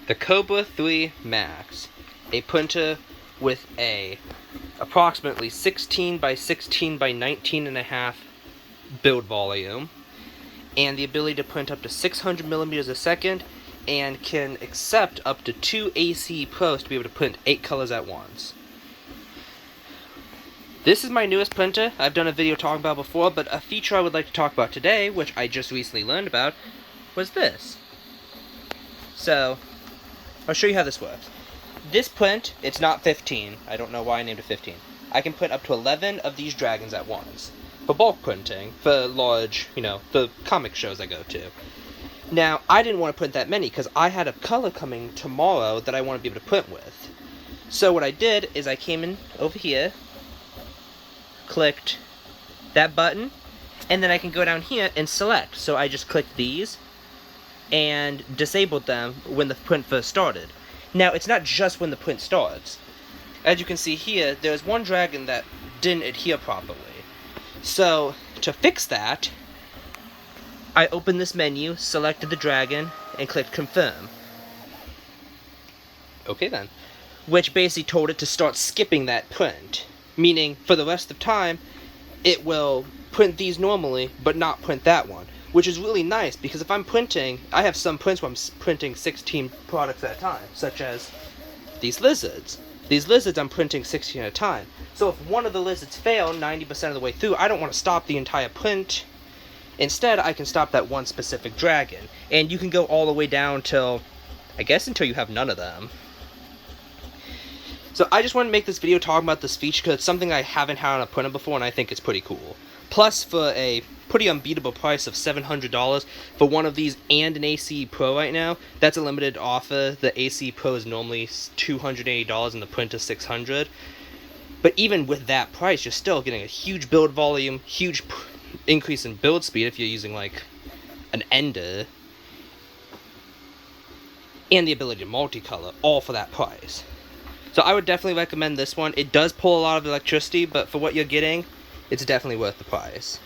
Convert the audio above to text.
the Kobra 3 Max, a printer with a approximately 16 by 16 by 19.5 build volume, and the ability to print up to 600 millimeters a second, and can accept up to 2 AC pros to be able to print 8 colors at once. This is my newest printer. I've done a video talking about it before, but a feature I would like to talk about today, which I just recently learned about, was this. So, I'll show you how this works. This print, it's not 15. I don't know why I named it 15. I can print up to 11 of these dragons at once. For bulk printing, for large, the comic shows I go to. Now, I didn't want to print that many because I had a color coming tomorrow that I want to be able to print with. So what I did is I came in over here, clicked that button, and then I can go down here and select. So I just clicked these and disabled them when the print first started. Now, it's not just when the print starts. As you can see here, there's one dragon that didn't adhere properly. So, to fix that, I opened this menu, selected the dragon, and clicked confirm. Okay then. Which basically told it to start skipping that print. Meaning, for the rest of the time, it will print these normally, but not print that one. Which is really nice, because if I'm printing, I have some prints where I'm printing 16 products at a time, such as these lizards. These lizards I'm printing 16 at a time. So if one of the lizards fail 90% of the way through, I don't want to stop the entire print. Instead, I can stop that one specific dragon. And you can go all the way down till, I guess, until you have none of them. So I just want to make this video talking about this feature because it's something I haven't had on a printer before and I think it's pretty cool. Plus, for a pretty unbeatable price of $700 for one of these and an AC Pro right now, that's a limited offer. The AC Pro is normally $280 and the printer $600. But even with that price, you're still getting a huge build volume, huge increase in build speed if you're using like an Ender, and the ability to multicolor, all for that price. So I would definitely recommend this one. It does pull a lot of electricity, but for what you're getting, it's definitely worth the price.